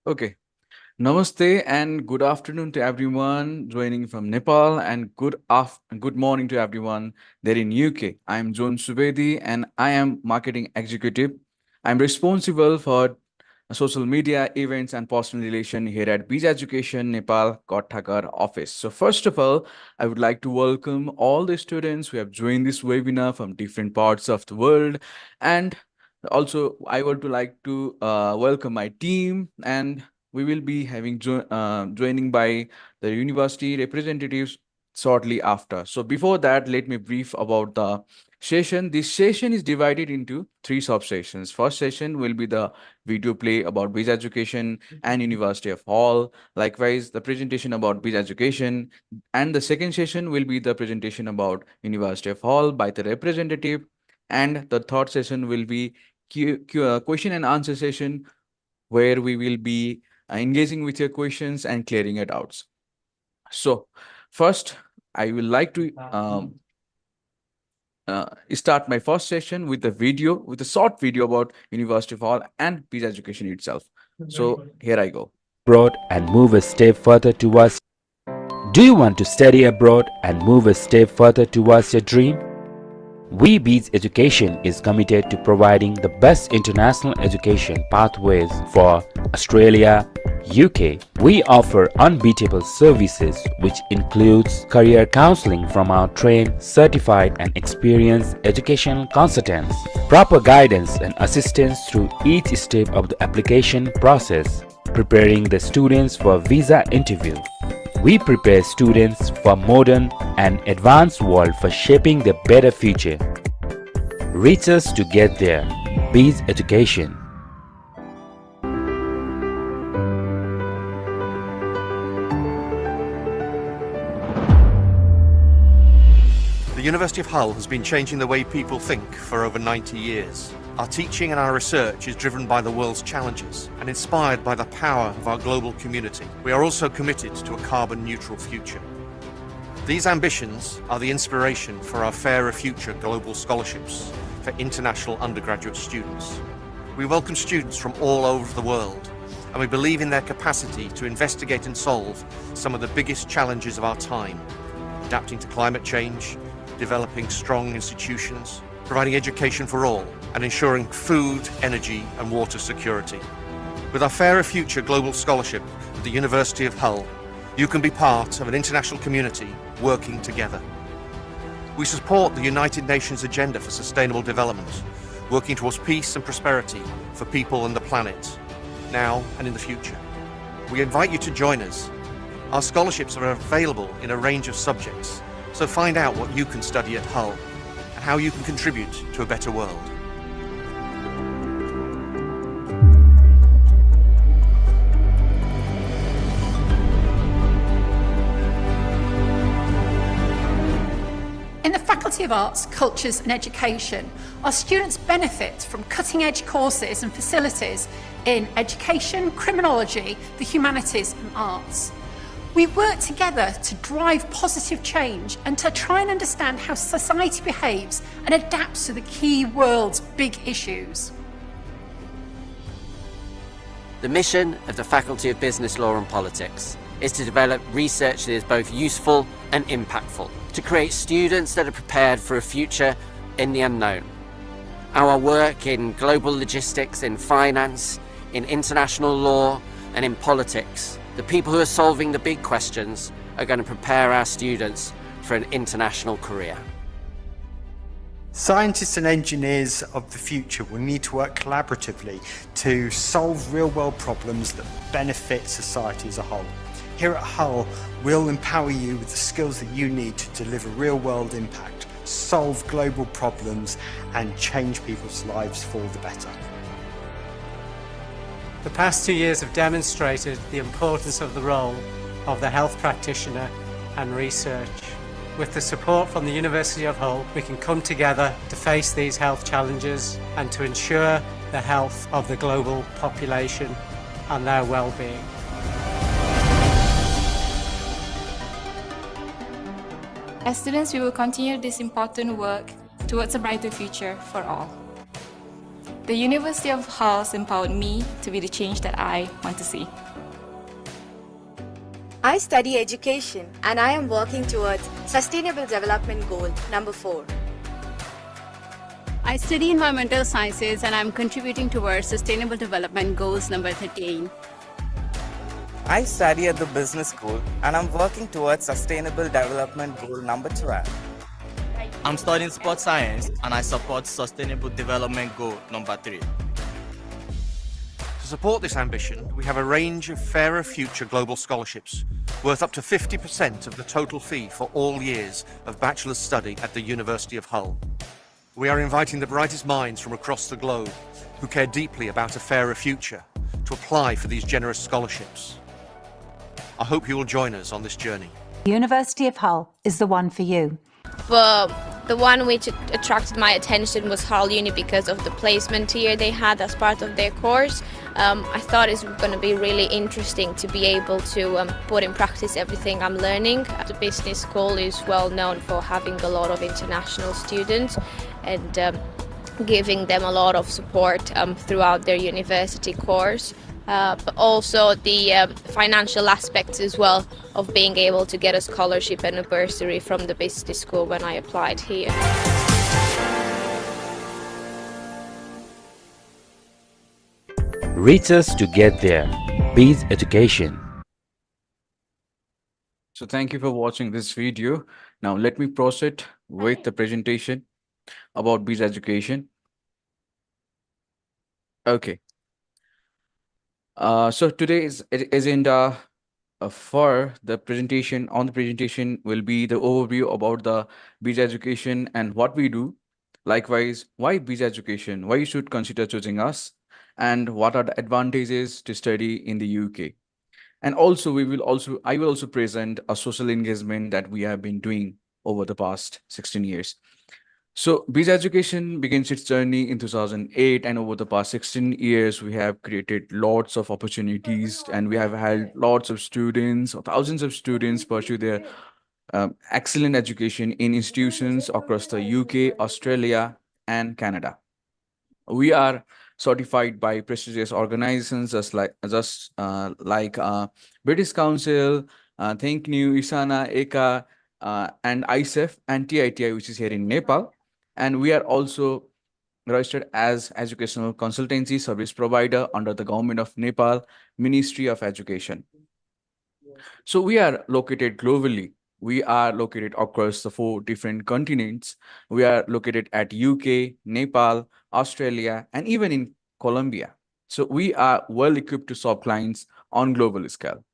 Okay. Namaste and good afternoon to everyone joining from Nepal and good morning to everyone there in UK. I am John Subedi and I am marketing executive. I'm responsible for social media events and personal relation here at Bizz Education Nepal Kothakar office. So first of all, I would like to welcome all the students who have joined this webinar from different parts of the world, and also I would to like to welcome my team, and we will be having joining by the university representatives shortly after. So before that, let me brief about the session. This session is divided into three sub-sessions. First session will be the video play about Bizz Education and University of Hull. Likewise, the presentation about Bizz Education. And the second session will be the presentation about University of Hull by the representative. And the third session will be question and answer session where we will be engaging with your questions and clearing your doubts. So first, I will like to start my first session with a short video about University of Hall and Bizz Education itself. So here I go. Abroad and move a step further towards. Do you want to study abroad and move a step further towards your dream? Bizz Education is committed to providing the best international education pathways for Australia, UK. We offer unbeatable services which includes career counseling from our trained, certified and experienced educational consultants, proper guidance and assistance through each step of the application process, preparing the students for visa interview. We prepare students for modern and advanced world for shaping their better future. Reach us to get there. Bizz Education. The University of Hull has been changing the way people think for over 90 years. Our teaching and our research is driven by the world's challenges and inspired by the power of our global community. We are also committed to a carbon-neutral future. These ambitions are the inspiration for our Fairer Future global scholarships for international undergraduate students. We welcome students from all over the world, and we believe in their capacity to investigate and solve some of the biggest challenges of our time, adapting to climate change, developing strong institutions, providing education for all, and ensuring food, energy and water security. With our Fairer Future Global Scholarship at the University of Hull, you can be part of an international community working together. We support the United Nations Agenda for Sustainable Development, working towards peace and prosperity for people and the planet, now and in the future. We invite you to join us. Our scholarships are available in a range of subjects, so find out what you can study at Hull and how you can contribute to a better world. In the Faculty of Arts, Cultures and Education, our students benefit from cutting-edge courses and facilities in education, criminology, the humanities and arts. We work together to drive positive change and to try and understand how society behaves and adapts to the key world's big issues. The mission of the Faculty of Business, Law and Politics is to develop research that is both useful and impactful, to create students that are prepared for a future in the unknown. Our work in global logistics, in finance, in international law and in politics, the people who are solving the big questions are going to prepare our students for an international career. Scientists and engineers of the future will need to work collaboratively to solve real-world problems that benefit society as a whole. Here at Hull, we'll empower you with the skills that you need to deliver real-world impact, solve global problems, and change people's lives for the better. The past 2 years have demonstrated the importance of the role of the health practitioner and research. With the support from the University of Hull, we can come together to face these health challenges and to ensure the health of the global population and their well-being. As students, we will continue this important work towards a brighter future for all. The University of Hull has empowered me to be the change that I want to see. I study education and I am working towards Sustainable Development Goal number 4. I study environmental sciences and I'm contributing towards Sustainable Development Goals number 13. I study at the business school and I'm working towards Sustainable Development Goal number 12. I'm studying sports science and I support Sustainable Development Goal number 3. To support this ambition, we have a range of Fairer Future global scholarships worth up to 50% of the total fee for all years of bachelor's study at the University of Hull. We are inviting the brightest minds from across the globe who care deeply about a fairer future to apply for these generous scholarships. I hope you will join us on this journey. The University of Hull is the one for you. But the one which attracted my attention was Hull Uni because of the placement year they had as part of their course. I thought it's going to be really interesting to be able to put in practice everything I'm learning. The business school is well known for having a lot of international students and giving them a lot of support throughout their university course. But also the financial aspects as well of being able to get a scholarship and a bursary from the business school when I applied here. Reach us to get there. Bizz Education. So thank you for watching this video. Now let me proceed with the presentation about Bizz Education. Okay. So today's agenda for the presentation will be the overview about the Bizz Education and what we do. Likewise, why Bizz Education? Why you should consider choosing us? And what are the advantages to study in the UK? And also, I will also present a social engagement that we have been doing over the past 16 years. So Bizz Education begins its journey in 2008, and over the past 16 years, we have created lots of opportunities, and we have had lots of students, or thousands of students pursue their excellent education in institutions across the UK, Australia, and Canada. We are certified by prestigious organizations like British Council, Think New, ISANA, ECA, and ISEF and TITI, which is here in Nepal. And we are also registered as educational consultancy service provider under the Government of Nepal, Ministry of Education. So we are located globally. We are located across the 4 different continents. We are located at UK, Nepal, Australia, and even in Colombia. So we are well equipped to serve clients on global scale.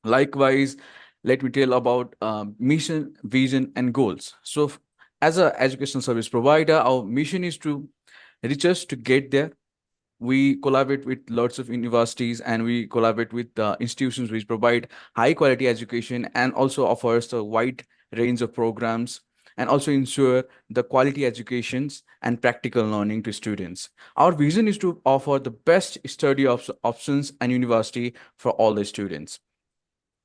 Likewise, let me tell about mission, vision, and goals. So as an educational service provider, our mission is to reach us to get there. We collaborate with lots of universities and we collaborate with institutions which provide high quality education and also offers a wide range of programs and also ensure the quality educations and practical learning to students. Our vision is to offer the best study options and university for all the students.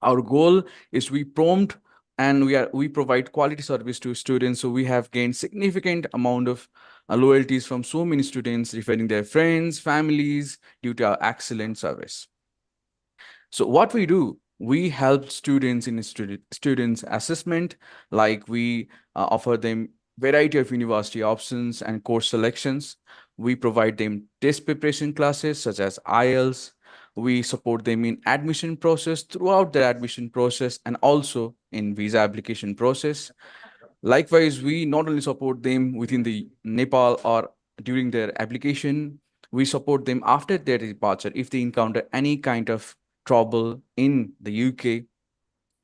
Our goal is we prompt and we provide quality service to students. So we have gained significant amount of loyalties from so many students referring their friends, families due to our excellent service. So what we do, we help students in students assessment, like we offer them variety of university options and course selections. We provide them test preparation classes such as IELTS. We support them in admission process throughout their admission process and also in visa application process. Likewise, we not only support them within the Nepal or during their application, we support them after their departure if they encounter any kind of trouble in the UK.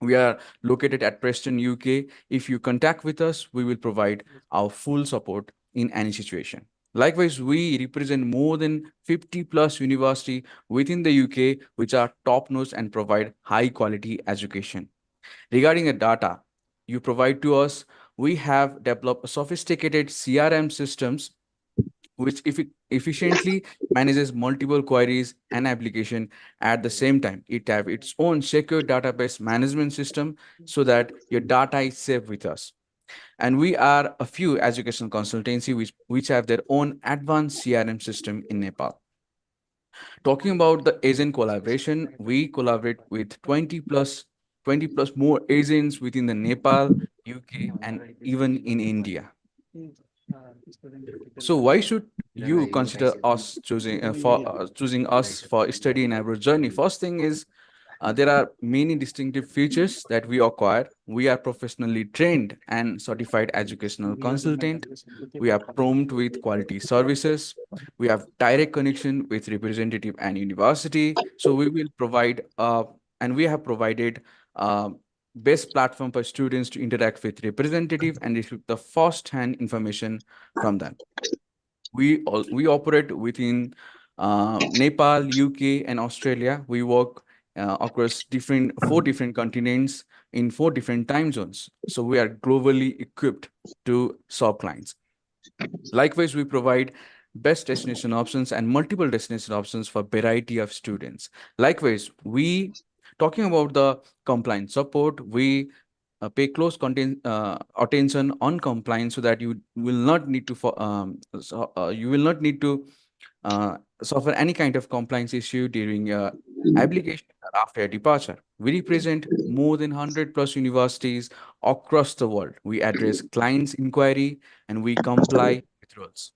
We are located at Preston, UK. If you contact with us, we will provide our full support in any situation. Likewise, we represent more than 50 plus universities within the UK, which are top-notch and provide high-quality education. Regarding the data you provide to us, we have developed sophisticated CRM systems which efficiently manages multiple queries and application at the same time. It have its own secure database management system so that your data is safe with us. And we are a few educational consultancy which have their own advanced CRM system in Nepal. Talking about the agent collaboration, we collaborate with 20 plus more agents within the Nepal, UK, and even in India. So why should you consider us choosing us for study in our journey? First thing is there are many distinctive features that we acquire. We are professionally trained and certified educational consultant. We are prompt with quality services. We have direct connection with representative and university. So we will provide, and we have provided best platform for students to interact with representative and receive the first-hand information from them. We operate within Nepal, UK, and Australia. We work across four different continents in four different time zones. So we are globally equipped to serve clients. Likewise, we provide best destination options and multiple destination options for variety of students. Likewise, we talking about the compliance support, we pay close attention on compliance so that you will not need to you will not need to suffer any kind of compliance issue during your application or after your departure. We represent more than 100 plus universities across the world. We address clients' inquiry and we comply with rules.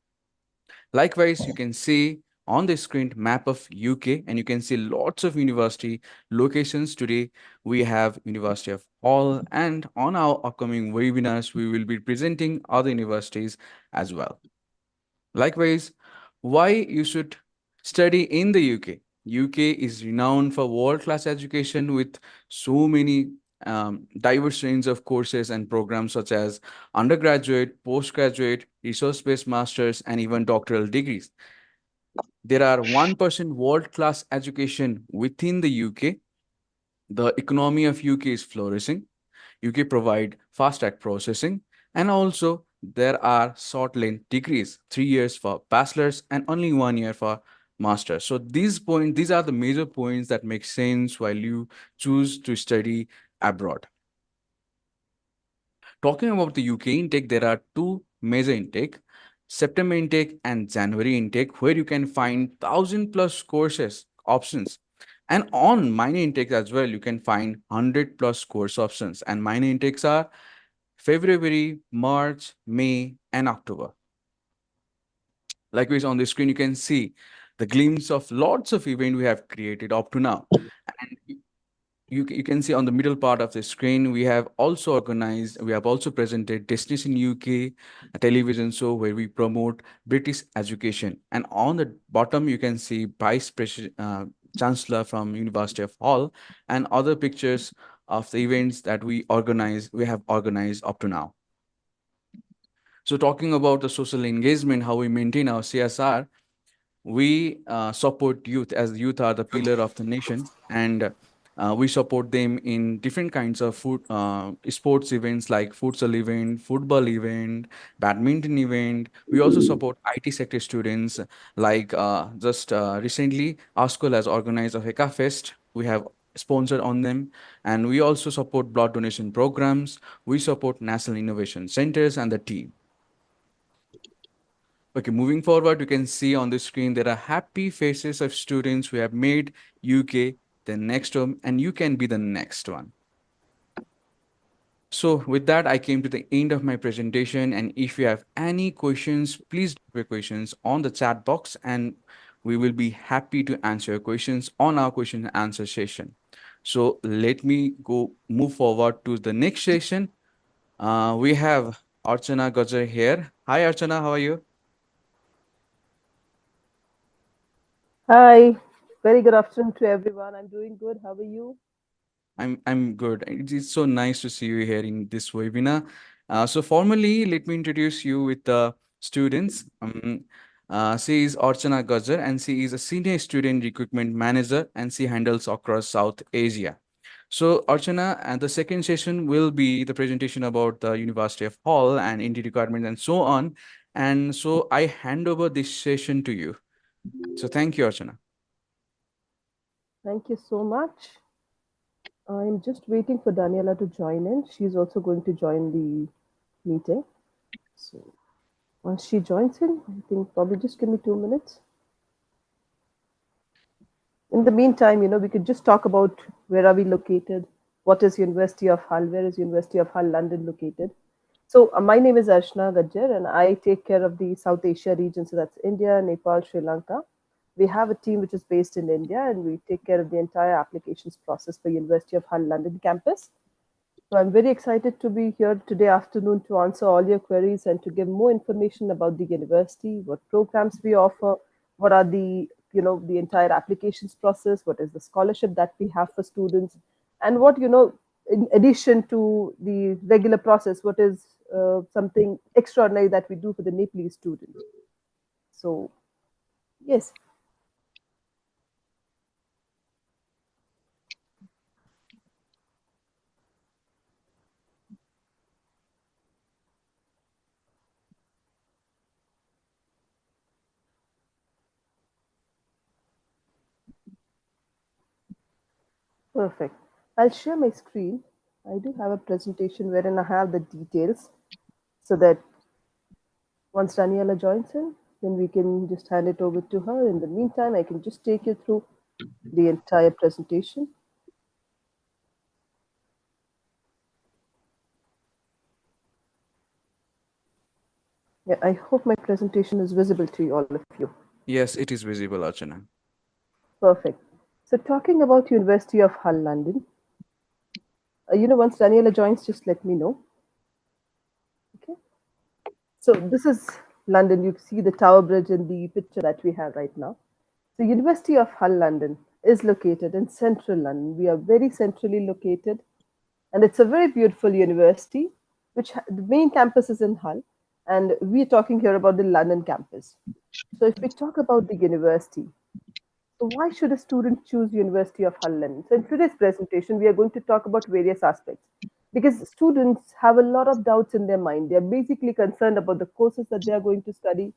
Likewise, you can see on the screen map of UK and you can see lots of university locations. Today, we have University of Hull, and on our upcoming webinars, we will be presenting other universities as well. Likewise, why you should study in the UK? UK is renowned for world-class education with so many diverse range of courses and programs such as undergraduate, postgraduate, research-based masters, and even doctoral degrees. There are 1% world-class education within the UK. The economy of UK is flourishing. UK provide fast track processing, and also there are short length degrees, 3 years for bachelor's and only 1 year for master's. So these are the major points that make sense while you choose to study abroad. Talking about the UK intake, there are two major intake, September intake and January intake, where you can find 1,000+ courses options. And on minor intakes as well, you can find 100+ course options. And minor intakes are February, March, May, and October. Likewise, on the screen, you can see the glimpse of lots of events we have created up to now. And you can see on the middle part of the screen, we have also presented Destination UK, a television show where we promote British education. And on the bottom, you can see Vice President, Chancellor from University of Hull, and other pictures of the events that we have organized up to now. So talking about the social engagement, how we maintain our CSR, we support youth, as youth are the pillar of the nation, and we support them in different kinds of sports events like futsal event, football event, badminton event. We also support IT sector students, like just recently our school has organized a Heka Fest. We have sponsored on them, and we also support blood donation programs. We support national innovation centers and the team. Okay, moving forward, you can see on the screen there are happy faces of students who have made UK the next home, and you can be the next one. So with that, I came to the end of my presentation, and if you have any questions, please drop your questions on the chat box, and we will be happy to answer your questions on our question and answer session. So let me move forward to the next session. We have Archana Gajar here. Hi, Archana, how are you? Hi, very good afternoon to everyone. I'm doing good. How are you? I'm good. It is so nice to see you here in this webinar. So formally, let me introduce you with the students. She is Archana Gajar, and she is a senior student recruitment manager, and she handles across South Asia. So Archana, and the second session will be the presentation about the University of Hull and India requirements and so on. And so I hand over this session to you. So thank you, Archana. Thank you so much. I'm just waiting for Daniela to join in. She's also going to join the meeting. So once she joins in, I think probably just give me 2 minutes. In the meantime, we could just talk about where are we located, what is University of Hull, where is University of Hull London located. So my name is Arshna Gajjar and I take care of the South Asia region. So that's India, Nepal, Sri Lanka. We have a team which is based in India and we take care of the entire applications process for University of Hull London campus. So I'm very excited to be here today afternoon to answer all your queries and to give more information about the university, what programs we offer, what are the entire applications process, what is the scholarship that we have for students, and what, in addition to the regular process, what is something extraordinary that we do for the Nepalese students. So, yes. Perfect. I'll share my screen. I do have a presentation wherein I have the details so that once Daniela joins in, then we can just hand it over to her. In the meantime, I can just take you through the entire presentation. Yeah, I hope my presentation is visible to all of you. Yes, it is visible, Archana. Perfect. So talking about University of Hull, London, once Daniela joins, just let me know. Okay. So this is London. You see the Tower Bridge in the picture that we have right now. The University of Hull, London is located in central London. We are very centrally located and it's a very beautiful university, which the main campus is in Hull. And we're talking here about the London campus. So if we talk about the university, so why should a student choose University of Hull London? So in today's presentation, we are going to talk about various aspects because students have a lot of doubts in their mind. They are basically concerned about the courses that they are going to study,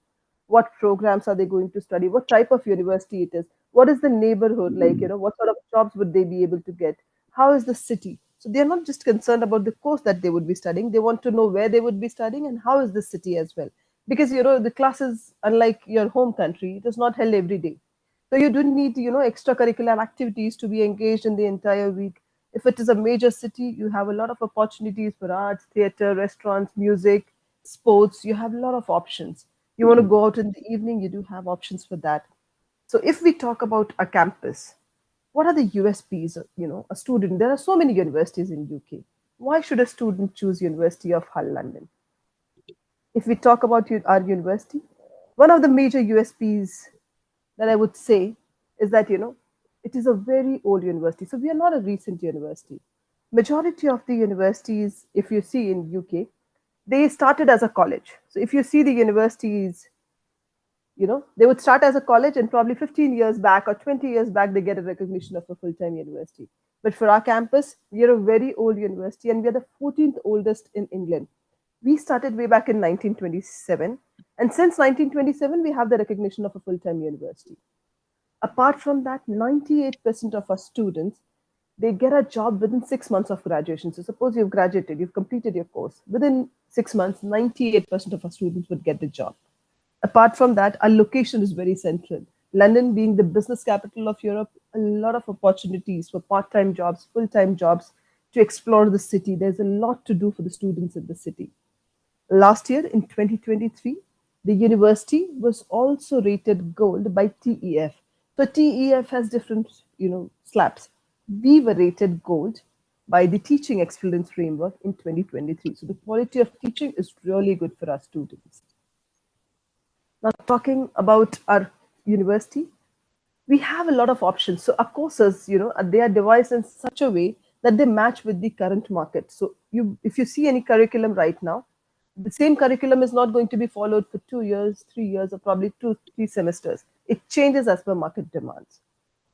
what programs are they going to study, what type of university it is, what is the neighborhood like, what sort of jobs would they be able to get, how is the city. So they're not just concerned about the course that they would be studying, they want to know where they would be studying and how is the city as well. Because the classes, unlike your home country, it is not held every day. So you don't need, extracurricular activities to be engaged in the entire week. If it is a major city, you have a lot of opportunities for arts, theater, restaurants, music, sports. You have a lot of options. You want to go out in the evening, you do have options for that. So if we talk about a campus, what are the USPs? A student, there are so many universities in UK. Why should a student choose University of Hull, London? If we talk about our university, one of the major USPs that I would say is that, it is a very old university. So we are not a recent university. Majority of the universities, if you see in UK, they started as a college. So if you see the universities, they would start as a college and probably 15 years back or 20 years back, they get a recognition of a full-time university. But for our campus, we are a very old university and we are the 14th oldest in England. We started way back in 1927. And since 1927, we have the recognition of a full-time university. Apart from that, 98% of our students, they get a job within 6 months of graduation. So suppose you've graduated, you've completed your course. Within 6 months, 98% of our students would get the job. Apart from that, our location is very central. London being the business capital of Europe, a lot of opportunities for part-time jobs, full-time jobs to explore the city. There's a lot to do for the students in the city. Last year in 2023, the university was also rated gold by TEF. So TEF has different, slabs. We were rated gold by the Teaching Excellence Framework in 2023. So the quality of teaching is really good for our students. Now talking about our university, we have a lot of options. So our courses, they are devised in such a way that they match with the current market. So if you see any curriculum right now, the same curriculum is not going to be followed for 2 years, 3 years, or probably 2, 3 semesters. It changes as per market demands.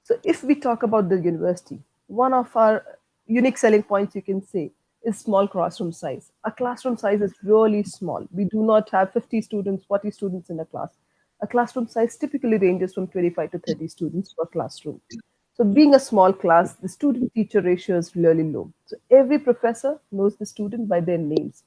So if we talk about the university, one of our unique selling points you can say is small classroom size. Our classroom size is really small. We do not have 50 students, 40 students in a class. A classroom size typically ranges from 25 to 30 students per classroom. So being a small class, the student-teacher ratio is really low. So every professor knows the student by their names.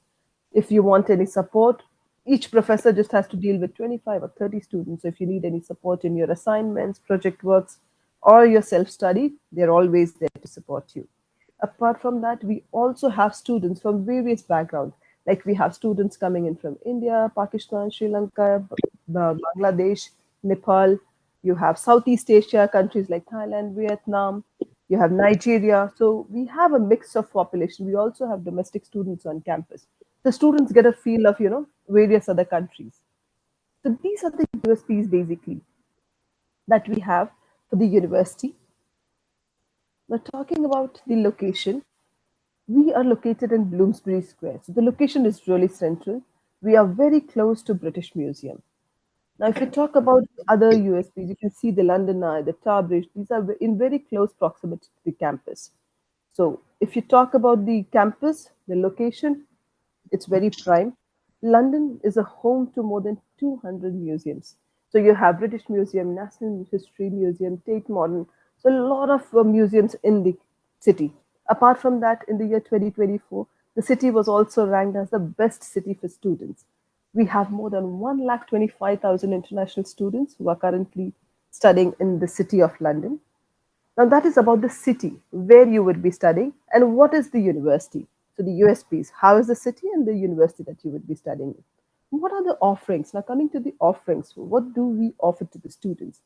If you want any support, each professor just has to deal with 25 or 30 students. So if you need any support in your assignments, project works, or your self-study, they're always there to support you. Apart from that, we also have students from various backgrounds. Like we have students coming in from India, Pakistan, Sri Lanka, Bangladesh, Nepal. You have Southeast Asia countries like Thailand, Vietnam. You have Nigeria. So we have a mix of population. We also have domestic students on campus. The students get a feel of, various other countries. So these are the USPs basically that we have for the university. Now talking about the location, we are located in Bloomsbury Square. So the location is really central. We are very close to British Museum. Now, if you talk about other USPs, you can see the London Eye, the Tower Bridge. These are in very close proximity to the campus. So if you talk about the campus, the location, it's very prime. London is a home to more than 200 museums. So you have British Museum, National History Museum, Tate Modern. So a lot of museums in the city. Apart from that, in the year 2024, the city was also ranked as the best city for students. We have more than 1,25,000 international students who are currently studying in the city of London. Now that is about the city where you would be studying and what is the university. So the USPs, how is the city and the university that you would be studying in? What are the offerings? Now coming to the offerings, what do we offer to the students?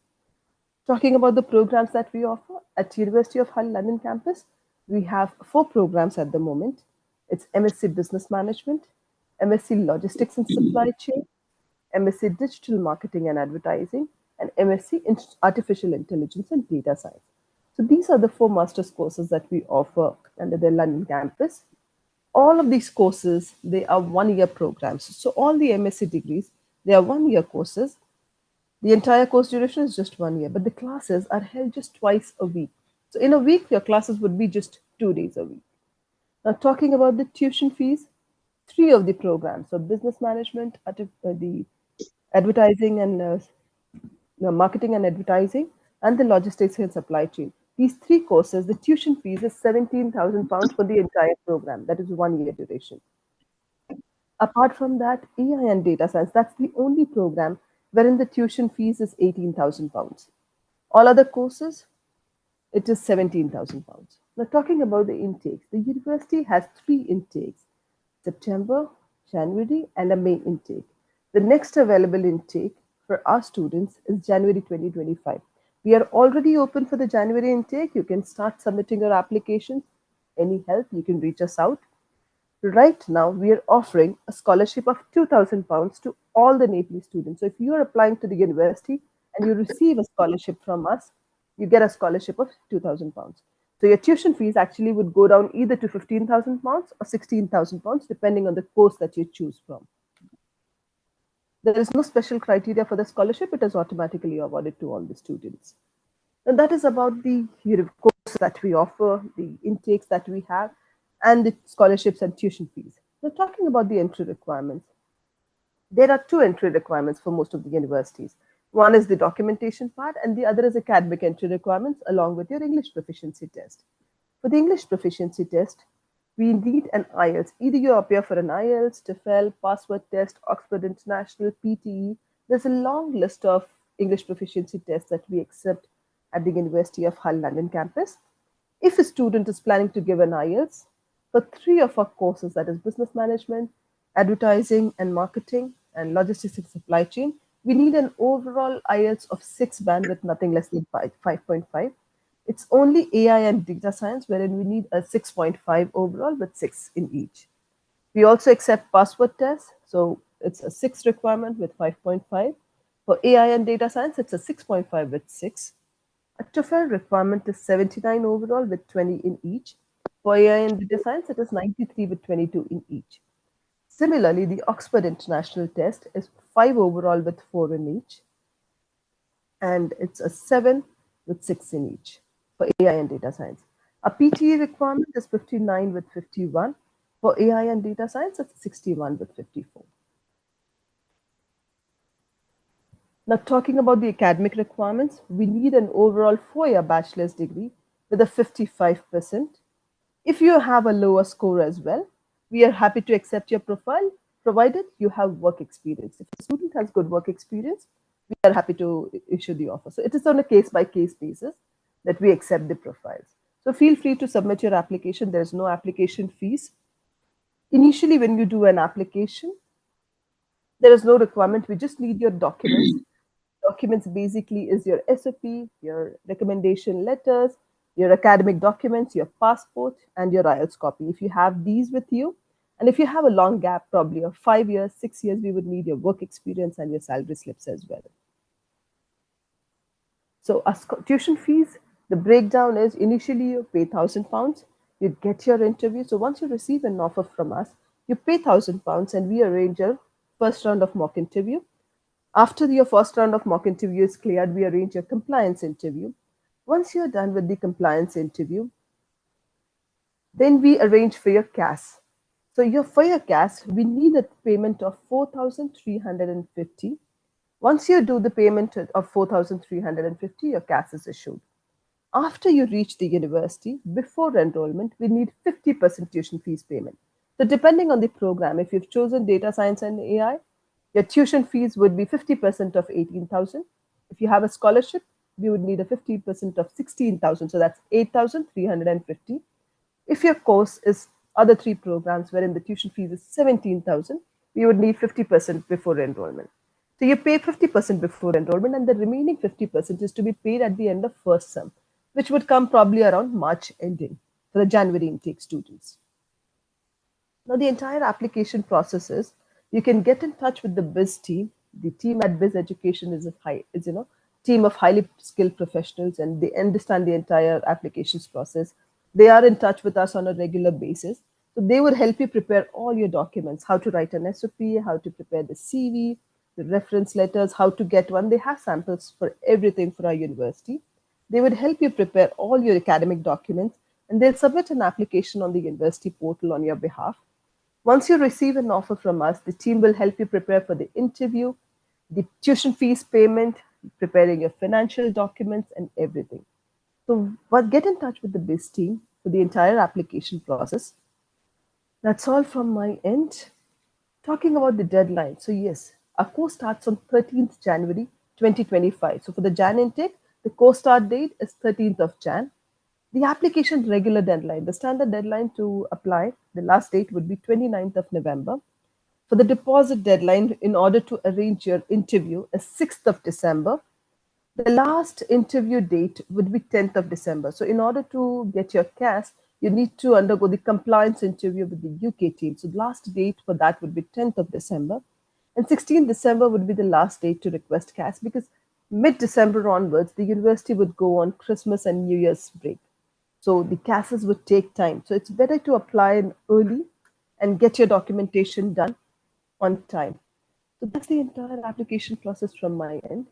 Talking about the programs that we offer at University of Hull London campus, we have 4 programs at the moment. It's MSc Business Management, MSc Logistics and Supply Chain, MSc Digital Marketing and Advertising, and MSc Artificial Intelligence and Data Science. So these are the 4 master's courses that we offer under the London campus. All of these courses, they are 1-year programs. So all the MSc degrees, they are 1-year courses. The entire course duration is just 1 year, but the classes are held just twice a week. So in a week, your classes would be just 2 days a week. Now talking about the tuition fees, 3 of the programs, so business management, the advertising and marketing and advertising, and the logistics and supply chain. These 3 courses, the tuition fees is £17,000 for the entire program. That is 1 year duration. Apart from that, AI and data science, that's the only program wherein the tuition fees is £18,000. All other courses, it is £17,000. Now talking about the intakes, the university has 3 intakes, September, January, and a May intake. The next available intake for our students is January 2025. We are already open for the January intake. You can start submitting your applications. Any help, you can reach us out. Right now, we are offering a scholarship of £2,000 to all the NAPLI students. So if you are applying to the university and you receive a scholarship from us, you get a scholarship of £2,000. So your tuition fees actually would go down either to £15,000 or £16,000, depending on the course that you choose from. There is no special criteria for the scholarship. It is automatically awarded to all the students. And that is about the courses that we offer, the intakes that we have, and the scholarships and tuition fees. Now, talking about the entry requirements, there are 2 entry requirements for most of the universities. One is the documentation part, and the other is academic entry requirements along with your English proficiency test. For the English proficiency test, we need an IELTS. Either you appear for an IELTS, TOEFL, password test, Oxford International, PTE. There's a long list of English proficiency tests that we accept at the University of Hull London campus. If a student is planning to give an IELTS, for 3 of our courses, that is business management, advertising and marketing, and logistics and supply chain, we need an overall IELTS of 6 band with nothing less than 5.5. It's only AI and data science wherein we need a 6.5 overall with 6 in each. We also accept password tests, so it's a 6 requirement with 5.5. For AI and data science, it's a 6.5 with 6. A TOEFL requirement is 79 overall with 20 in each. For AI and data science, it is 93 with 22 in each. Similarly, the Oxford International test is 5 overall with 4 in each. And it's a 7 with 6 in each for AI and data science. A PTE requirement is 59 with 51. For AI and data science, it's 61 with 54. Now, talking about the academic requirements, we need an overall 4-year bachelor's degree with a 55%. If you have a lower score as well, we are happy to accept your profile provided you have work experience. If a student has good work experience, we are happy to issue the offer. So it is on a case-by-case basis that we accept the profiles. So feel free to submit your application. There is no application fees. Initially, when you do an application, there is no requirement. We just need your documents. Documents basically is your SOP, your recommendation letters, your academic documents, your passport, and your IELTS copy. If you have these with you, and if you have a long gap, probably of 5 years, 6 years, we would need your work experience and your salary slips as well. So as tuition fees, the breakdown is initially you pay £1,000, you get your interview. So once you receive an offer from us, you pay £1,000 and we arrange a first round of mock interview. After your first round of mock interview is cleared, we arrange a compliance interview. Once you're done with the compliance interview, then we arrange for your CAS. So for your CAS, we need a payment of 4,350. Once you do the payment of 4,350, your CAS is issued. After you reach the university, before enrollment, we need 50% tuition fees payment. So depending on the program, if you've chosen data science and AI, your tuition fees would be 50% of 18,000. If you have a scholarship, we would need a 50% of 16,000. So that's 8,350. If your course is other three programs wherein the tuition fees is 17,000, we would need 50% before enrollment. So you pay 50% before enrollment and the remaining 50% is to be paid at the end of first sem, which would come probably around March ending for the January intake students. Now the entire application process is, you can get in touch with the Bizz team. The team at Bizz Education is a team of highly skilled professionals, and they understand the entire applications process. They are in touch with us on a regular basis. So they would help you prepare all your documents, how to write an SOP, how to prepare the CV, the reference letters, how to get one. They have samples for everything for our university. They would help you prepare all your academic documents, and they'll submit an application on the university portal on your behalf. Once you receive an offer from us, the team will help you prepare for the interview, the tuition fees payment, preparing your financial documents, and everything. So get in touch with the Bizz team for the entire application process. That's all from my end. Talking about the deadline. So yes, our course starts on 13th January 2025. So for the Jan intake, the course start date is 13th of Jan. The application regular deadline, the standard deadline to apply, the last date would be 29th of November. For the deposit deadline, in order to arrange your interview, is 6th of December. The last interview date would be 10th of December. So in order to get your CAS, you need to undergo the compliance interview with the UK team. So the last date for that would be 10th of December. And 16th December would be the last date to request CAS, because mid-December onwards, the university would go on Christmas and New Year's break. So the CASs would take time. So it's better to apply early and get your documentation done on time. So that's the entire application process from my end.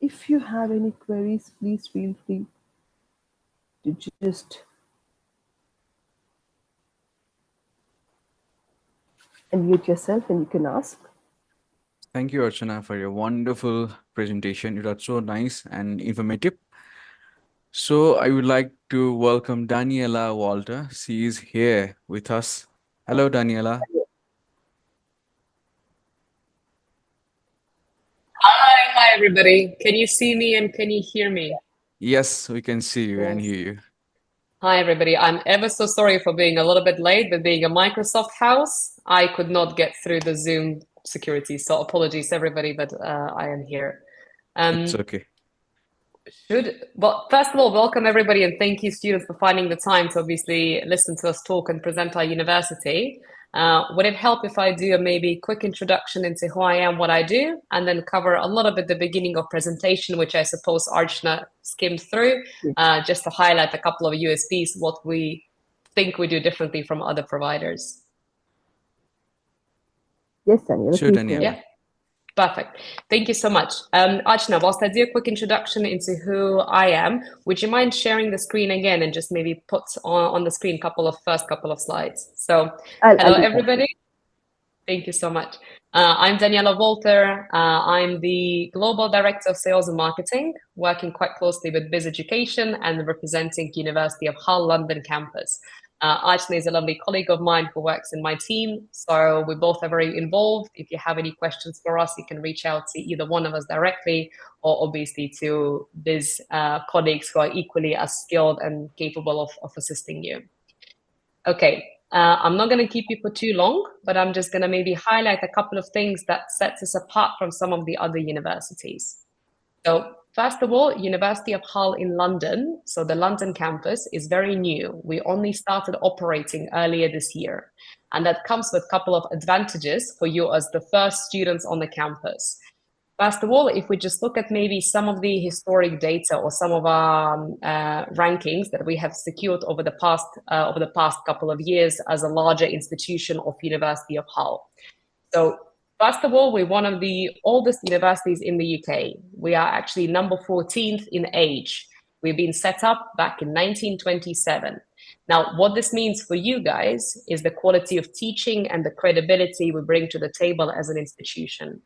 If you have any queries, please feel free to just unmute yourself and you can ask. Thank you, Archana, for your wonderful presentation. It was so nice and informative. So I would like to welcome Daniela Walter. She is here with us. Hello, Daniela. Hi, everybody. Can you see me and can you hear me? Yes, we can see you and hear you. Hi, everybody. I'm ever so sorry for being a little bit late, but being a Microsoft house, I could not get through the Zoom security. So apologies, everybody, but I am here. It's okay. Well, first of all, welcome everybody and thank you students for finding the time to obviously listen to us talk and present our university. Would it help if I do a maybe quick introduction into who I am, what I do, and then cover a little bit the beginning of presentation, which I suppose Archana skimmed through, just to highlight a couple of USPs, what we think we do differently from other providers. Yes, Daniela. Sure, Daniela. Yeah. Perfect. Thank you so much. Archana, whilst I do a quick introduction into who I am, would you mind sharing the screen again and just maybe put on the screen first couple of slides? So, hello, everybody. Thank you so much. I'm Daniela Walter. I'm the Global Director of Sales and Marketing, working quite closely with Bizz Education and representing University of Hull London campus. Archana is a lovely colleague of mine who works in my team, so we both are very involved. If you have any questions for us, you can reach out to either one of us directly, or obviously to these colleagues who are equally as skilled and capable of assisting you. Okay, I'm not going to keep you for too long, but I'm just going to maybe highlight a couple of things that sets us apart from some of the other universities. So first of all, University of Hull in London, so the London campus is very new. We only started operating earlier this year. And that comes with a couple of advantages for you as the first students on the campus. First of all, if we just look at maybe some of the historic data or some of our rankings that we have secured over the past couple of years as a larger institution of University of Hull. So first of all, we're one of the oldest universities in the UK. We are actually number 14th in age. We've been set up back in 1927. Now, what this means for you guys is the quality of teaching and the credibility we bring to the table as an institution.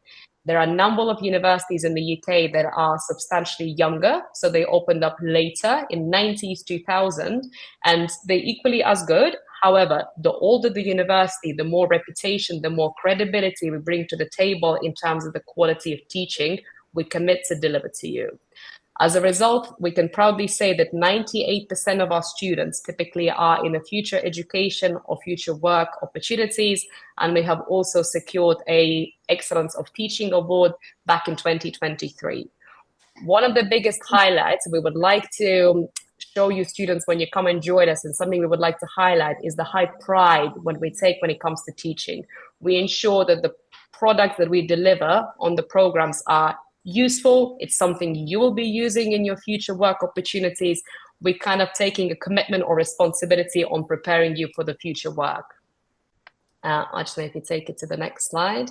There are a number of universities in the UK that are substantially younger, so they opened up later in 90s, 2000, and they're equally as good. However, the older the university, the more reputation, the more credibility we bring to the table in terms of the quality of teaching we commit to deliver to you. As a result, we can proudly say that 98% of our students typically are in a future education or future work opportunities, and we have also secured an Excellence of Teaching Award back in 2023. One of the biggest highlights we would like to show you students when you come and join us, and something we would like to highlight, is the high pride when it comes to teaching. We ensure that the products that we deliver on the programs are useful. It's something you will be using in your future work opportunities. We're kind of taking a commitment or responsibility on preparing you for the future work. Actually, if you take it to the next slide.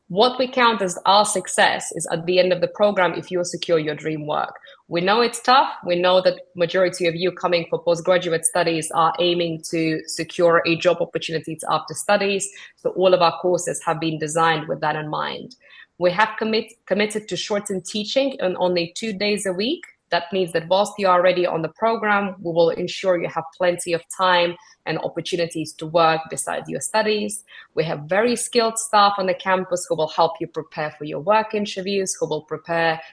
What we count as our success is at the end of the program if you secure your dream work. We know it's tough. We know that majority of you coming for postgraduate studies are aiming to secure a job opportunity after studies. So all of our courses have been designed with that in mind. We have committed to shorten teaching and only 2 days a week. That means that whilst you are already on the program, we will ensure you have plenty of time and opportunities to work besides your studies. We have very skilled staff on the campus who will help you prepare for your work interviews, who will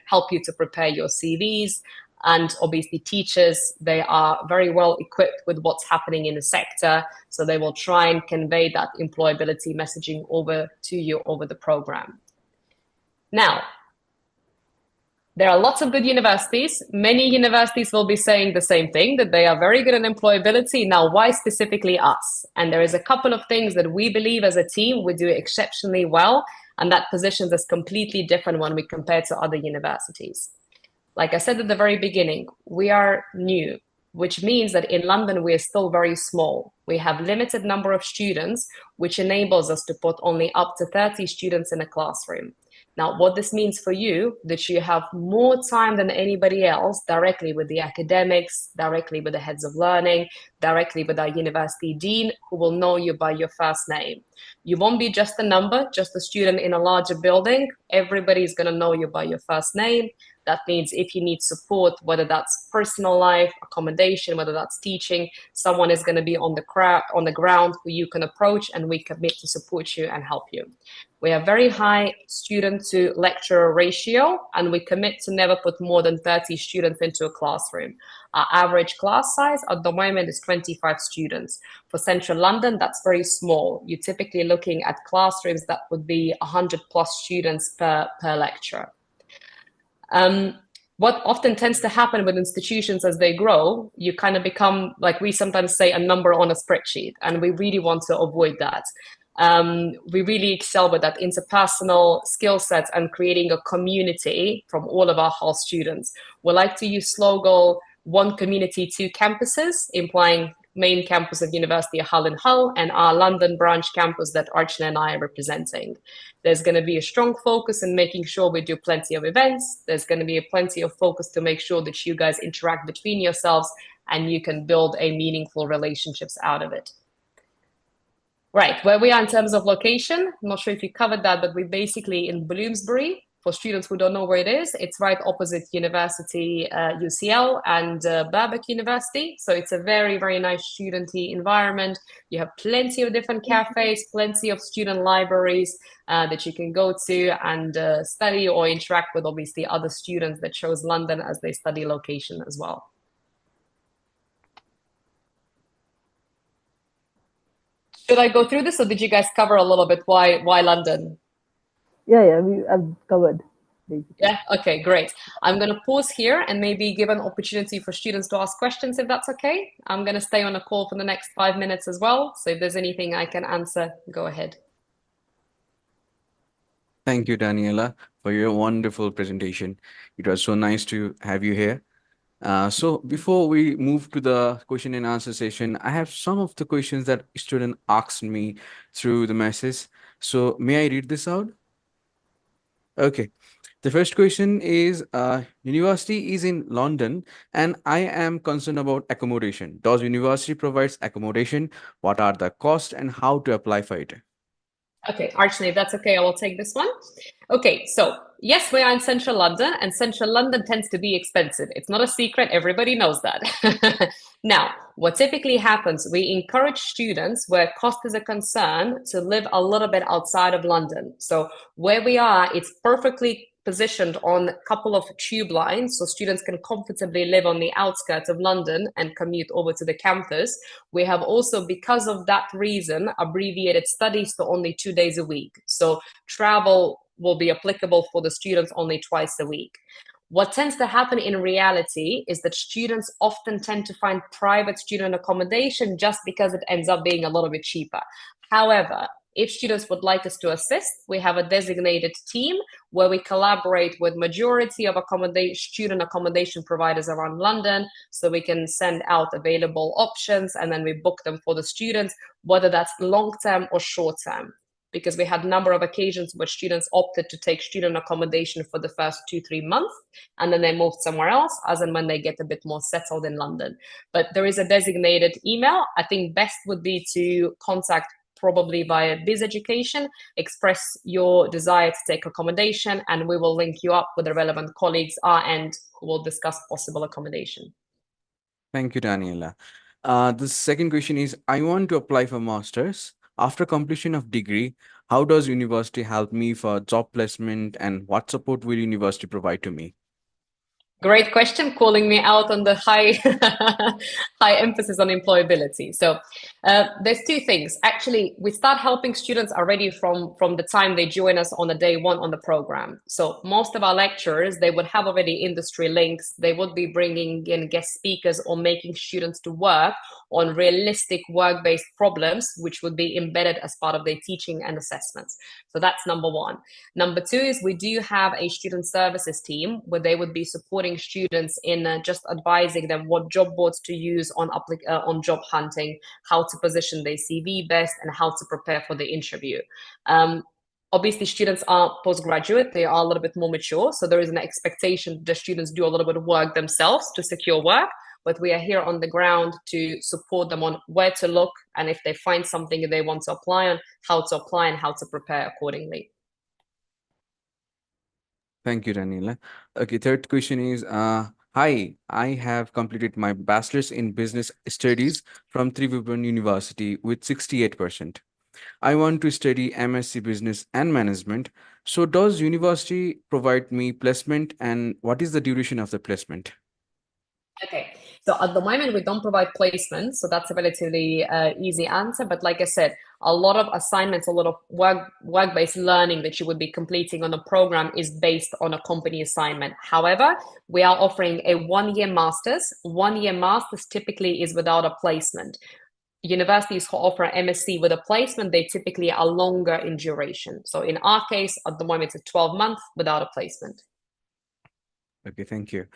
help you to prepare your CVs. And obviously teachers, they are very well equipped with what's happening in the sector. So they will try and convey that employability messaging over to you over the program. Now, there are lots of good universities. Many universities will be saying the same thing, that they are very good at employability. Now, why specifically us? And there is a couple of things that we believe as a team we do exceptionally well, and that positions us completely different when we compare to other universities. Like I said at the very beginning, we are new, which means that in London, we are still very small. We have limited number of students, which enables us to put only up to 30 students in a classroom. Now, what this means for you, that you have more time than anybody else directly with the academics, directly with the heads of learning, directly with our university dean, who will know you by your first name. You won't be just a number, just a student in a larger building. Everybody's going to know you by your first name. That means if you need support, whether that's personal life, accommodation, whether that's teaching, someone is going to be on the ground who you can approach, and we commit to support you and help you. We have very high student to lecturer ratio, and we commit to never put more than 30 students into a classroom. Our average class size at the moment is 25 students. For Central London, that's very small. You're typically looking at classrooms that would be 100 plus students per lecturer. What often tends to happen with institutions as they grow, you kind of become, like we sometimes say, a number on a spreadsheet, and we really want to avoid that. We really excel with that interpersonal skill sets and creating a community from all of our Hull students. We like to use slogan, one community, two campuses, implying main campus of University of Hull in Hull and our London branch campus that Archana and I are representing. There's going to be a strong focus in making sure we do plenty of events. There's going to be plenty of focus to make sure that you guys interact between yourselves and you can build a meaningful relationships out of it. Right, where we are in terms of location, I'm not sure if you covered that, but we're basically in Bloomsbury. For students who don't know where it is, it's right opposite University UCL and Babak University. So it's a very, very nice studenty environment. You have plenty of different cafes, plenty of student libraries that you can go to and study or interact with, obviously, other students that chose London as their study location as well. Should I go through this, or did you guys cover a little bit why London? Yeah, I've covered. Basically. Yeah, okay, great. I'm going to pause here and maybe give an opportunity for students to ask questions, if that's okay. I'm going to stay on a call for the next 5 minutes as well. So if there's anything I can answer, go ahead. Thank you, Daniela, for your wonderful presentation. It was so nice to have you here. So before we move to the question and answer session, I have some of the questions that student asked me through the message. So may I read this out? Okay. The first question is, university is in London and I am concerned about accommodation. Does university provides accommodation? What are the costs and how to apply for it? Okay, Archie, if that's okay, I will take this one. Okay, so yes, we are in central London, and central London tends to be expensive. It's not a secret, everybody knows that. Now, what typically happens, we encourage students where cost is a concern to live a little bit outside of London. So where we are, it's perfectly positioned on a couple of tube lines, so students can comfortably live on the outskirts of London and commute over to the campus. We have also, because of that reason, abbreviated studies to only 2 days a week. So travel will be applicable for the students only twice a week. What tends to happen in reality is that students often tend to find private student accommodation just because it ends up being a little bit cheaper. However, if students would like us to assist, we have a designated team where we collaborate with majority of student accommodation providers around London, so we can send out available options and then we book them for the students, whether that's long-term or short-term. Because we had a number of occasions where students opted to take student accommodation for the first 2-3 months, and then they moved somewhere else as and when they get a bit more settled in London. But there is a designated email. I think best would be to contact probably via Bizz Education, express your desire to take accommodation, and we will link you up with the relevant colleagues and who will discuss possible accommodation. Thank you, Daniela. The second question is, I want to apply for master's. After completion of degree, how does university help me for job placement and what support will university provide to me? Great question, calling me out on the high emphasis on employability. So there's two things. Actually, we start helping students already from the time they join us on the day one on the program. So most of our lecturers, they would have already industry links. They would be bringing in guest speakers or making students to work on realistic work-based problems, which would be embedded as part of their teaching and assessments. So that's number one. Number two is we do have a student services team where they would be supporting students in just advising them what job boards to use on job hunting, how to position their CV best, and how to prepare for the interview. Obviously, students are postgraduate, they are a little bit more mature, so there is an expectation that students do a little bit of work themselves to secure work, but we are here on the ground to support them on where to look, and if they find something they want to apply on, how to apply and how to prepare accordingly. Thank you, Daniela. Okay, third question is, hi, I have completed my bachelor's in business studies from Trivandrum University with 68%. I want to study MSc Business and Management. So does university provide me placement and what is the duration of the placement? Okay, so at the moment we don't provide placements, so that's a relatively easy answer. But like I said, a lot of assignments, a lot of work-based learning that you would be completing on the program is based on a company assignment. However, we are offering a 1-year master's. 1-year master's typically is without a placement. Universities who offer MSc with a placement, they typically are longer in duration. So in our case, at the moment, it's a 12 months without a placement. Okay, thank you.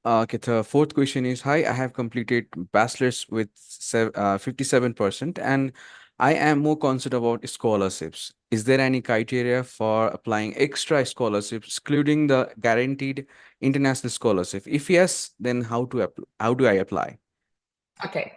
Okay, the fourth question is, hi, I have completed bachelor's with 57% and I am more concerned about scholarships. Is there any criteria for applying extra scholarships, excluding the guaranteed international scholarship? If yes, then how do I apply? Okay.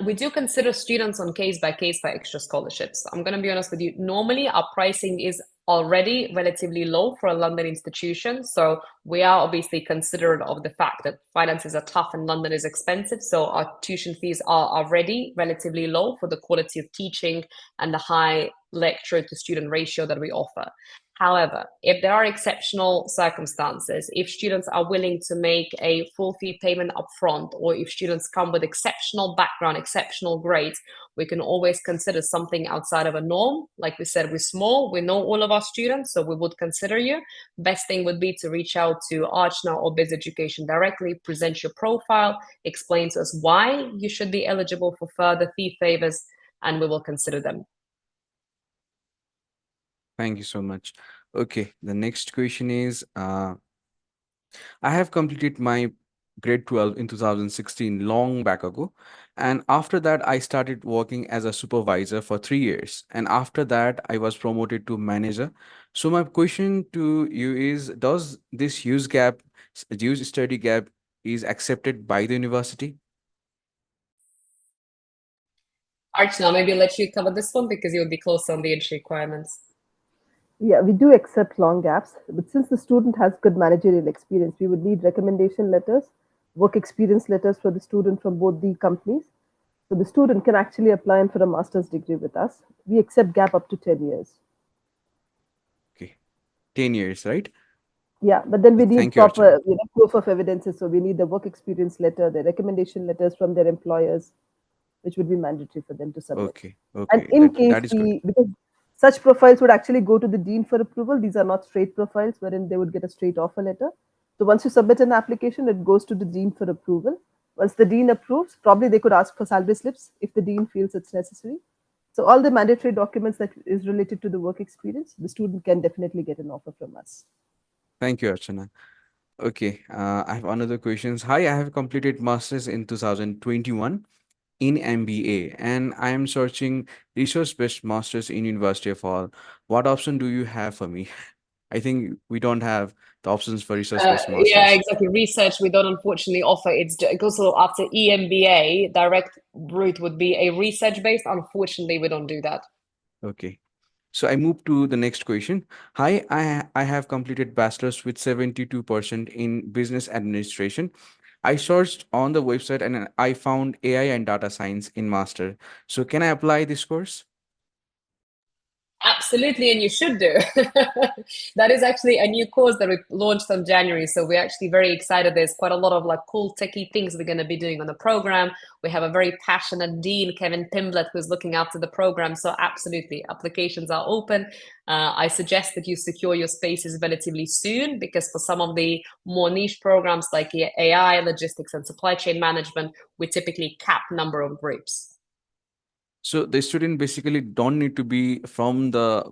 We do consider students on case by case for extra scholarships. I'm going to be honest with you. Normally, our pricing is already relatively low for a London institution. So we are obviously considerate of the fact that finances are tough and London is expensive. So our tuition fees are already relatively low for the quality of teaching and the high lecturer to student ratio that we offer. However, if there are exceptional circumstances, if students are willing to make a full fee payment upfront, or if students come with exceptional background, exceptional grades, we can always consider something outside of a norm. Like we said, we're small, we know all of our students, so we would consider you. Best thing would be to reach out to Archna or Bizz Education directly, present your profile, explain to us why you should be eligible for further fee favors, and we will consider them. Thank you so much. Okay, the next question is, I have completed my grade 12 in 2016, long back ago. And after that, I started working as a supervisor for 3 years. And after that, I was promoted to manager. So my question to you is, does this use study gap is accepted by the university? Archana, maybe let you cover this one because you'll be closer on the entry requirements. Yeah, we do accept long gaps, but since the student has good managerial experience, we would need recommendation letters, work experience letters for the student from both the companies. So the student can actually apply for a master's degree with us. We accept gap up to 10 years. Okay, 10 years, right? Yeah, but then we need Thank you, Archana. proper, proof of evidences. So we need the work experience letter, the recommendation letters from their employers, which would be mandatory for them to submit. Okay, And okay, in case that is good. because such profiles would actually go to the dean for approval. These are not straight profiles wherein they would get a straight offer letter. So once you submit an application, it goes to the dean for approval. Once the dean approves, probably they could ask for salary slips if the dean feels it's necessary. So all the mandatory documents that is related to the work experience, the student can definitely get an offer from us. Thank you, Archana. Okay, I have another questions. Hi, I have completed masters in 2021 in MBA, and I am searching research-based masters in University of Hull. What option do you have for me? I think we don't have the options for research-based Yeah, masters. exactly. Research we don't unfortunately offer. It's also after EMBA, direct route would be a research based. Unfortunately, we don't do that. Okay. So I move to the next question. Hi, I have completed bachelor's with 72% in business administration. I searched on the website and I found AI and data science in master. So can I apply this course? Absolutely, and you should do. That is actually a new course that we launched on January. So we're actually very excited. There's quite a lot of like cool techie things we're going to be doing on the program. We have a very passionate dean, Kevin Pimblett, who's looking after the program. So absolutely, applications are open. I suggest that you secure your spaces relatively soon because for some of the more niche programs like AI, logistics, and supply chain management, we typically cap number of groups. So the student basically don't need to be from the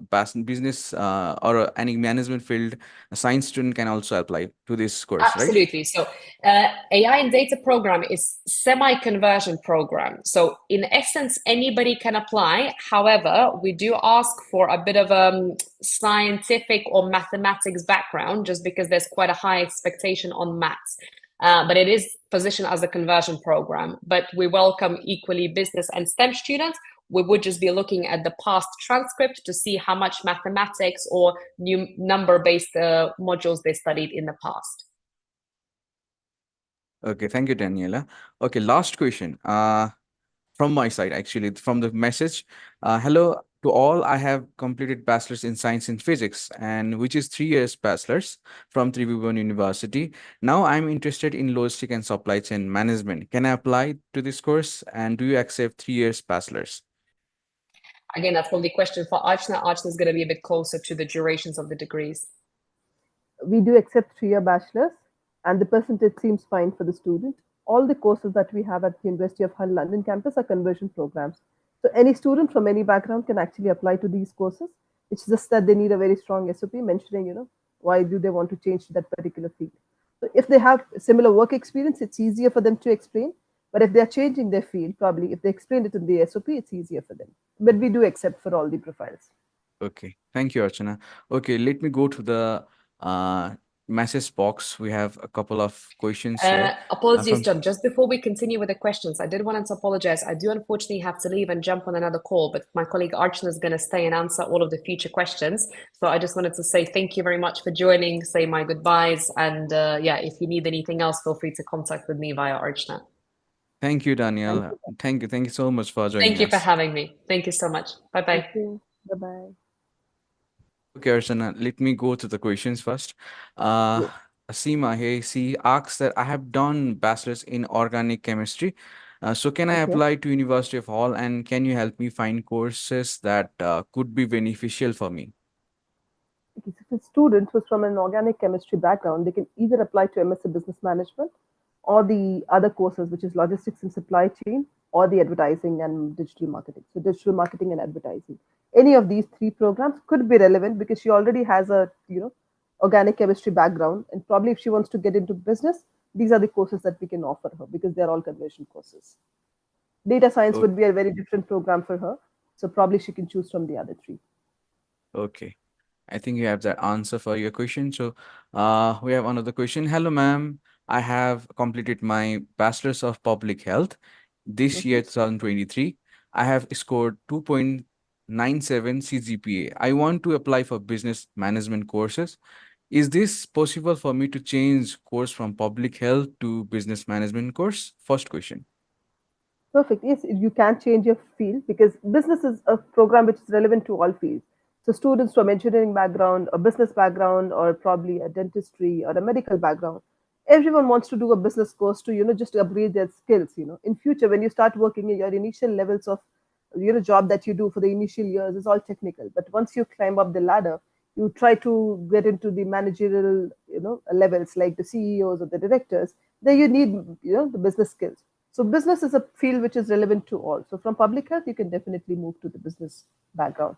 business or any management field. A science student can also apply to this course, right? Absolutely. So AI and data program is semi-conversion program. So in essence, anybody can apply. However, we do ask for a bit of a scientific or mathematics background just because there's quite a high expectation on maths. But it is positioned as a conversion program. But we welcome equally business and STEM students. We would just be looking at the past transcript to see how much mathematics or new number-based modules they studied in the past. Okay, thank you, Daniela. Okay, last question. From my side, actually, from the message. Hello to all. I have completed bachelor's in science and physics, and which is 3 years bachelor's from Tribhuvan University. Now I'm interested in logistic and supply chain management. Can I apply to this course? And do you accept 3 years bachelor's? Again, that's probably a question for Archana. Archana is going to be a bit closer to the durations of the degrees. We do accept 3-year bachelor's, and the percentage seems fine for the student. All the courses that we have at the University of Hull London campus are conversion programs. So any student from any background can actually apply to these courses. It's just that they need a very strong SOP mentioning, why do they want to change to that particular field. So if they have similar work experience, it's easier for them to explain. But if they're changing their field, probably if they explain it in the SOP, it's easier for them. But we do accept for all the profiles. Okay, thank you, Archana. Okay, let me go to the message box. We have a couple of questions here. Apologies, John. Just before we continue with the questions, I did want to apologize. I do unfortunately have to leave and jump on another call, but my colleague Archana is going to stay and answer all of the future questions. So I just wanted to say thank you very much for joining, say my goodbyes, and yeah, if you need anything else, feel free to contact with me via Archana. Thank you, Daniel. Thank you so much for joining Thank you for us. having me. Thank you so much. Bye-bye. Thank you. Bye-bye. Okay, Archana, let me go to the questions first. Seema here, she asks that I have done bachelor's in organic chemistry. So can I Okay. apply to University of Hull, and can you help me find courses that could be beneficial for me? If a student who's from an organic chemistry background, they can either apply to MSc Business Management or the other courses, which is Logistics and Supply Chain or the Advertising and Digital Marketing. So Digital Marketing and Advertising. Any of these three programs could be relevant because she already has a, organic chemistry background. And probably if she wants to get into business, these are the courses that we can offer her because they're all conversion courses. Data science Oh, would be a very different program for her. So probably she can choose from the other three. okay. I think you have the answer for your question. So we have another question. Hello, ma'am. I have completed my Bachelor's of Public Health this year, 2023. I have scored 2.97 CGPA. I want to apply for business management courses. Is this possible for me to change course from public health to business management course? First question. Perfect. Yes, you can change your field because business is a program which is relevant to all fields. So students from engineering background, a business background, or probably a dentistry or a medical background, everyone wants to do a business course to, just upgrade their skills. In future, when you start working in your initial levels of, job that you do for the initial years is all technical. But once you climb up the ladder, you try to get into the managerial, levels like the CEOs or the directors. There you need, the business skills. So business is a field which is relevant to all. So from public health, you can definitely move to the business background.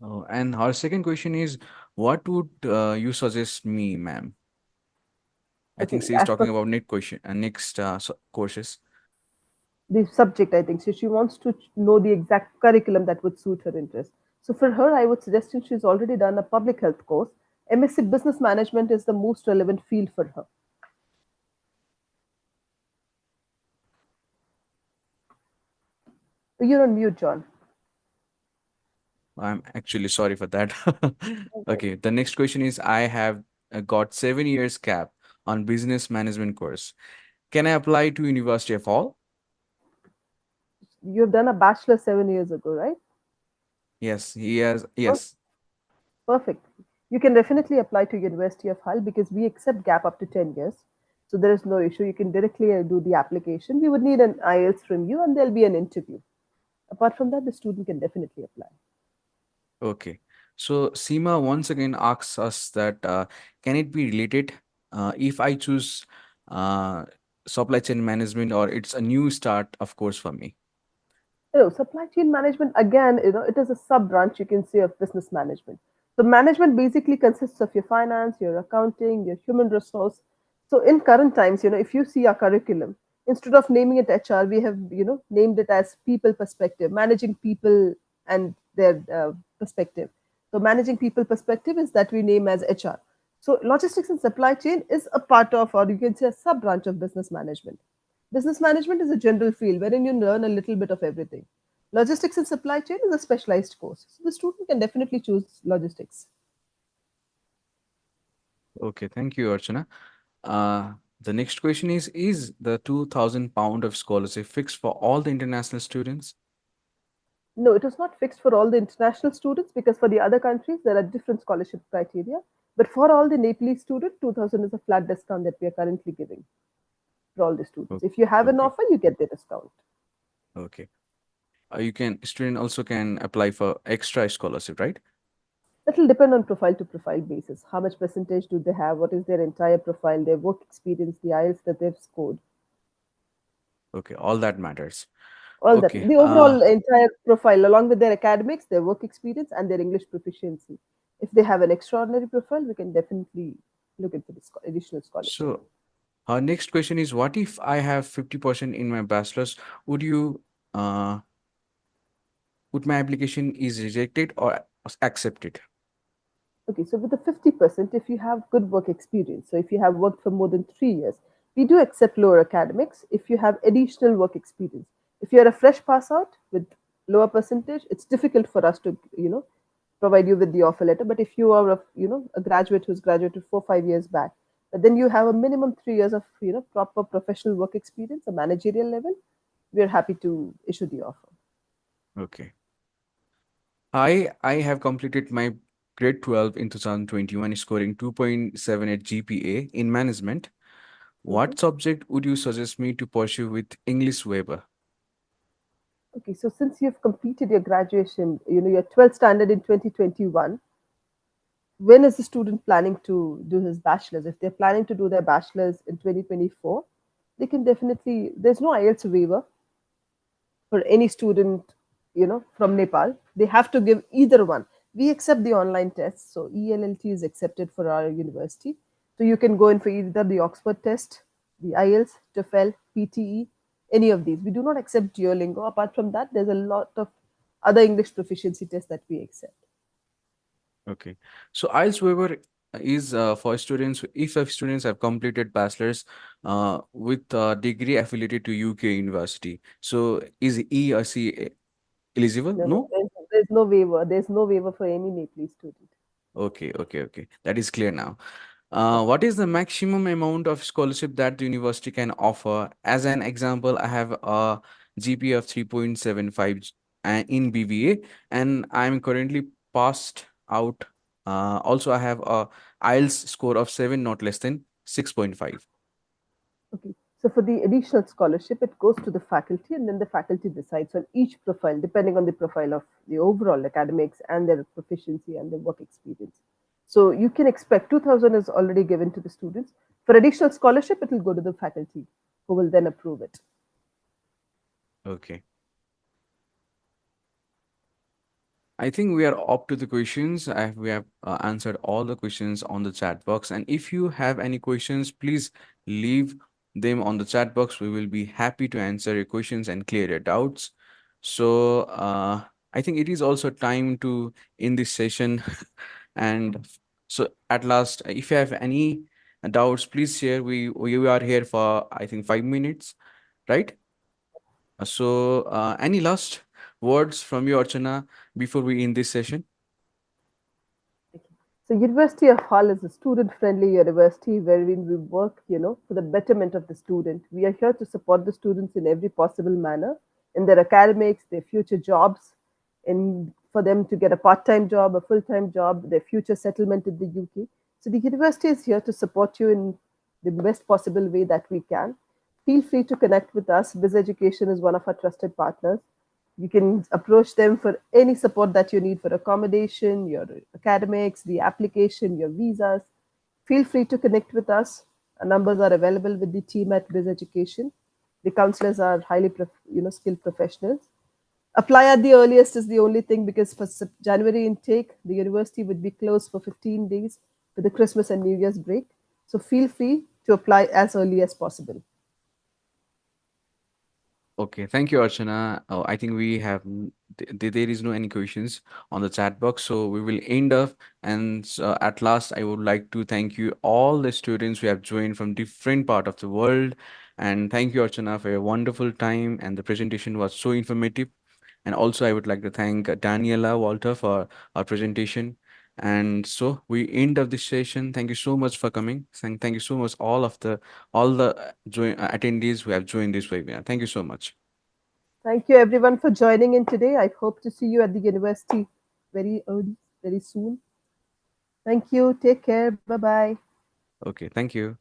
Oh, and our second question is, what would you suggest me, ma'am? I Okay, think she's as per talking about next courses. the subject, I think. So she wants to know the exact curriculum that would suit her interest. So for her, I would suggest since she's already done a public health course, MSc Business Management is the most relevant field for her. You're on mute, John. I'm actually sorry for that. Okay. Okay, the next question is, I have got 7 years cap on business management course. Can I apply to University of Hull? You've done a bachelor 7 years ago, right? Yes, he has. Oh, Yes. perfect. You can definitely apply to University of Hull because we accept gap up to 10 years. So there is no issue. You can directly do the application. We would need an IELTS from you and there'll be an interview. Apart from that, the student can definitely apply. Okay. So Seema once again asks us that can it be related if I choose uh, supply chain management, or it's a new start, of course, for me? Supply chain management, again, it is a sub branch, you can say, of business management. So management basically consists of your finance, your accounting, your human resource. So in current times, if you see our curriculum, instead of naming it HR, we have, named it as people perspective, managing people and their perspective. So managing people perspective is that we name as HR. So logistics and supply chain is a part of, or you can say a sub branch of business management. Business management is a general field wherein you learn a little bit of everything. Logistics and supply chain is a specialized course. So the student can definitely choose logistics. Okay, thank you, Archana. The next question is the £2,000 of scholarship fixed for all the international students? No, it is not fixed for all the international students because for the other countries, there are different scholarship criteria. But for all the Nepalese students, 2000 is a flat discount that we are currently giving for all the students. If you have an Okay, offer, you get the discount. okay. Student also can apply for extra scholarship, right? That will depend on profile to profile basis. How much percentage do they have? What is their entire profile, their work experience, the IELTS that they've scored? Okay, all that matters. All that. Okay. The overall entire profile, along with their academics, their work experience, and their English proficiency. If they have an extraordinary profile, we can definitely look into this additional scholarship. So our next question is, what if I have 50% in my bachelor's? Uh, would my application is rejected or accepted? Okay, so with the 50%, if you have good work experience, so if you have worked for more than 3 years, we do accept lower academics if you have additional work experience. If you're a fresh pass out with lower percentage, it's difficult for us to, provide you with the offer letter. But if you are a graduate who's graduated 4 5 years back, but then you have a minimum 3 years of proper professional work experience, a managerial level, we're happy to issue the offer. Okay. I have completed my grade 12 in 2021, scoring 2.78 GPA in management. Mhm. What subject would you suggest me to pursue with English Weber? Okay, so since you've completed your graduation, your 12th standard in 2021, when is the student planning to do his bachelor's? If they're planning to do their bachelor's in 2024, they can definitely, there's no IELTS waiver for any student, from Nepal. They have to give either one. We accept the online tests, so ELLT is accepted for our university. So you can go in for either the Oxford test, the IELTS, TOEFL, PTE, any of these. We do not accept Duolingo. Apart from that, there's a lot of other English proficiency tests that we accept. Okay. So IELTS waiver is for students if students have completed bachelor's with a degree affiliated to UK university. So is E or C eligible? No, no, No? there's no waiver. There's no waiver for any Nepalese student. Okay, okay, okay. That is clear now. Okay. What is the maximum amount of scholarship that the university can offer? As an example, I have a GPA of 3.75 in BBA, and I'm currently passed out. Also, I have a IELTS score of 7, not less than 6.5. Okay. So for the additional scholarship, it goes to the faculty, and then the faculty decides on each profile, depending on the profile of the overall academics and their proficiency and their work experience. So you can expect 2,000 is already given to the students. For additional scholarship, it will go to the faculty, who will then approve it. Okay. I think we are up to the questions. We have answered all the questions on the chat box. And if you have any questions, please leave them on the chat box. We will be happy to answer your questions and clear your doubts. So I think it is also time to end this session. And so at last, if you have any doubts, please share. We are here for, I think, 5 minutes, right? So any last words from you, Archana, before we end this session? So University of Hull is a student-friendly university wherein we work, for the betterment of the student. We are here to support the students in every possible manner in their academics, their future jobs, and for them to get a part-time job, a full-time job, their future settlement in the UK. So the university is here to support you in the best possible way that we can. Feel free to connect with us. Bizz Education is one of our trusted partners. You can approach them for any support that you need for accommodation, your academics, the application, your visas. Feel free to connect with us. Our numbers are available with the team at Bizz Education. The counselors are highly skilled professionals. Apply at the earliest is the only thing, because for January intake, the university would be closed for 15 days for the Christmas and New Year's break. So feel free to apply as early as possible. Okay, thank you, Archana. Oh, I think we have there is no any questions on the chat box, so we will end up. And at last, I would like to thank you all the students who have joined from different part of the world, and thank you, Archana, for your wonderful time. And the presentation was so informative. And also, I would like to thank Daniela Walter for our presentation. And so we end of this session. Thank you so much for coming. Thank you so much all the attendees who have joined this webinar. Thank you so much. Thank you everyone for joining in today. I hope to see you at the university very early, very soon. Thank you. Take care. Bye bye. Okay, thank you.